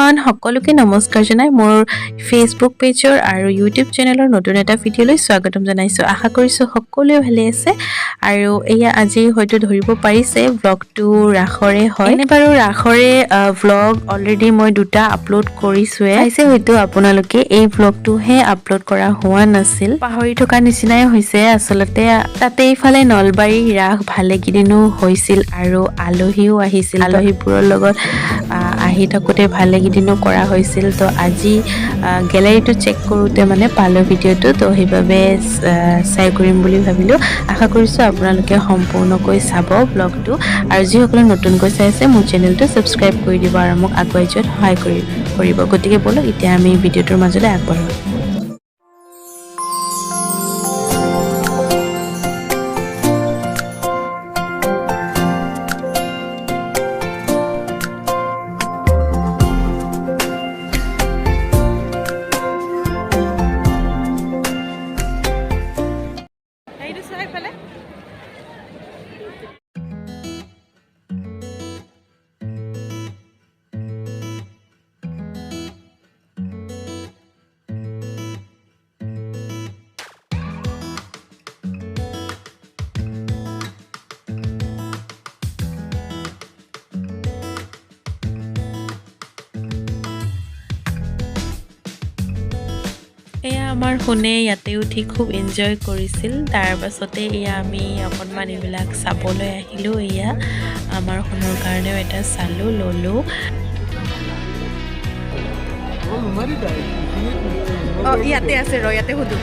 Everyone সকলোকে নমস্কাৰ জনাই মোৰ ফেসবুক পেজৰ আৰু ইউটিউব চেনেলৰ নতুন এটা ভিডিঅ'লৈ স্বাগতম জনাইছো। আশা কৰিছো সকলোৱে ভালে আছে আৰু এয়া আজি হয়তো ধৰিব পাৰিছে ব্লগটো ৰাখৰে হয়। এনে বাৰু ৰাখৰে ব্লগ অলৰেডি মই দুটা আপলোড কৰিছোৱে। পাইছে হয়তো আপোনালোকে এই ব্লগটোহে আপলোড কৰা হোৱা নাছিল। পাহৰি থকা নিচিনাই হৈছে আচলতে। তাতে ইফালে নলবাৰী ৰাস ভালেকেইদিনো হৈছিল আৰু আলহীও আহিছিল। আলহীবোৰৰ লগত আহি থাকোঁতে ভালেকেইদিনো কৰা হৈছিল। তো আজি গেলাৰীটো চেক কৰোঁতে মানে পালোঁ ভিডিঅ'টো, তো সেইবাবে শ্বেয়াৰ কৰিম বুলি ভাবিলোঁ। আশা কৰিছোঁ আপোনালোকে সম্পূৰ্ণকৈ চাব ব্লগটো, আৰু যিসকলে নতুনকৈ চাই আছে মোৰ চেনেলটো ছাবস্ক্ৰাইব কৰি দিব আৰু মোক আগুৱাই যোৱাত সহায় কৰিব। গতিকে বলক এতিয়া আমি ভিডিঅ'টোৰ মাজলৈ আগবাঢ়োঁ। এয়া আমাৰ শুনে ইয়াতে উঠি খুব এনজয় কৰিছিল। তাৰ পাছতে এয়া আমি অকণমান এইবিলাক চাবলৈ আহিলোঁ। এয়া আমাৰ শুনৰ কাৰণেও এটা চালোঁ ল'লোঁ। ইয়াতে আছে ইয়াতে সুধো।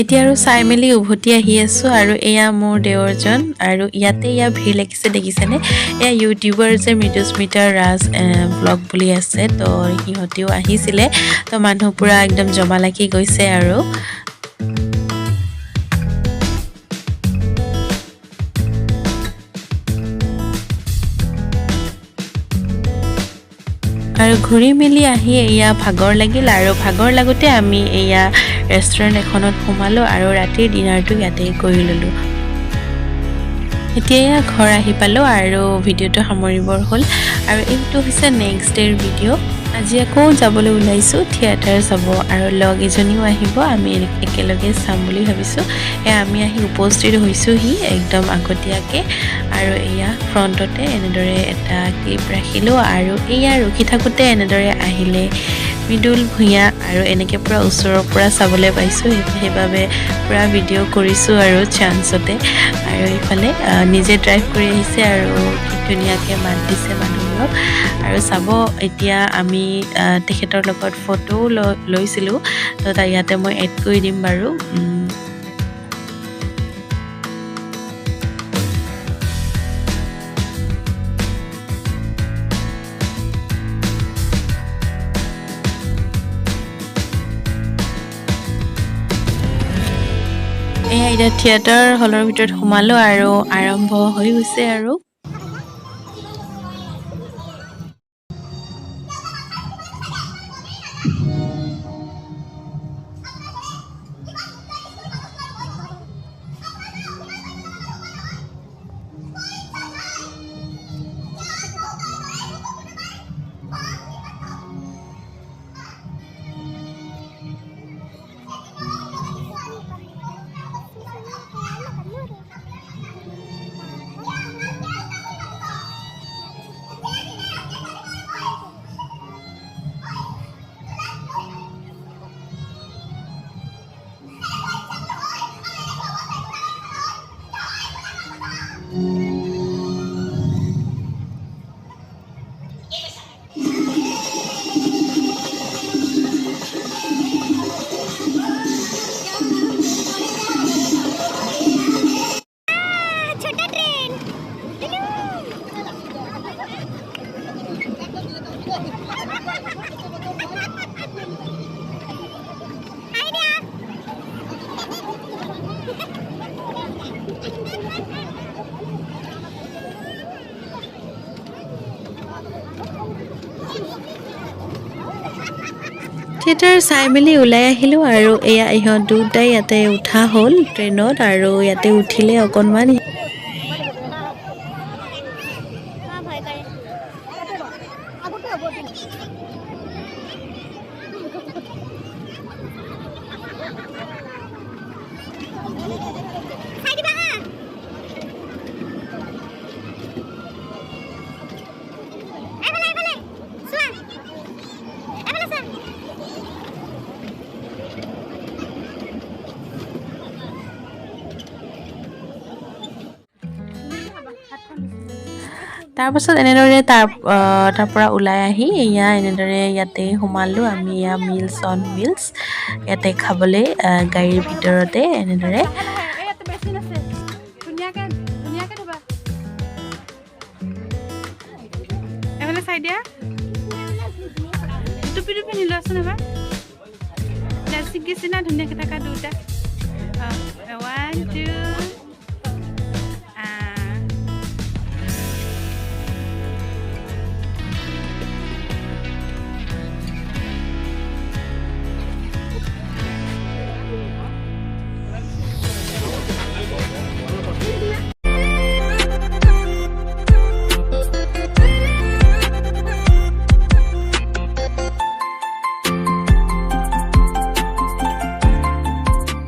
এতিয়া আৰু চাই মেলি উভতি আহি আছোঁ, আৰু এয়া মোৰ দেৱৰজন, আৰু ইয়াতে এয়া ভিৰ লাগিছে দেখিছেনে। এয়া ইউটিউবাৰ যে মৃদুস্মিতা ৰাজ ব্লগ বুলি আছে, তো সিহঁতেও আহিছিলে। তো মানুহ পুৰা একদম জমা লাগি গৈছে আৰু ঘূৰি মেলি আহি এয়া ভাগৰ লাগিল, আৰু ভাগৰ লাগোতে আমি এয়া ৰেষ্টুৰেণ্ট এখনত সোমালোঁ আৰু ৰাতিৰ ডিনাৰটো ইয়াতে কৰি ল'লোঁ। এতিয়া এয়া ঘৰ আহি পালোঁ আৰু ভিডিঅ'টো সামৰিবৰ হ'ল, আৰু এইটো হৈছে নেক্সট ডে'ৰ ভিডিঅ'। আজি আকৌ যাবলৈ ওলাইছোঁ থিয়েটাৰ চাব, আৰু লগ এজনীও আহিব, আমি একেলগে চাম বুলি ভাবিছোঁ। আমি আহি উপস্থিত হৈছোঁহি একদম আগতীয়াকৈ, আৰু এয়া ফ্ৰণ্টতে এনেদৰে এটা ক্লিপ ৰাখিলোঁ, আৰু এয়া ৰখি থাকোঁতে এনেদৰে আহিলে মৃদুল ভূঞা, আৰু এনেকৈ পূৰা ওচৰৰ পৰা চাবলৈ পাইছোঁ। সেইবাবে পূৰা ভিডিঅ' কৰিছোঁ আৰু চান্সতে। আৰু এইফালে নিজে ড্ৰাইভ কৰি আহিছে আৰু ধুনীয়াকৈ মাত দিছে মানুহবোৰক। আৰু চাব এতিয়া আমি তেখেতৰ লগত ফটোও লৈছিলোঁ, তো ইয়াতে মই এড কৰি দিম বাৰু। এয়া এতিয়া থিয়েটাৰ হলৰ ভিতৰত সোমালোঁ আৰু আৰম্ভ হৈ গৈছে আৰু থিয়েটাৰ চাই মেলি ওলাই আহিলোঁ আৰু এয়া ইহঁত দুটাই ইয়াতে উঠা হ'ল ট্ৰেইনত আৰু ইয়াতে উঠিলে অকণমান তাৰপাছত এনেদৰে তাৰ পৰা ওলাই আহি এয়া এনেদৰে ইয়াতে সোমালোঁ আমি এয়া মিলছ অন মিলছ ইয়াতে খাবলৈ গাড়ীৰ ভিতৰতে এনেদৰে চাই দিয়া টুপি টুপি নিলোৱাচোন এবাৰ ক্লাছিক গেছি না ধুনীয়াকৈ থকা দুটা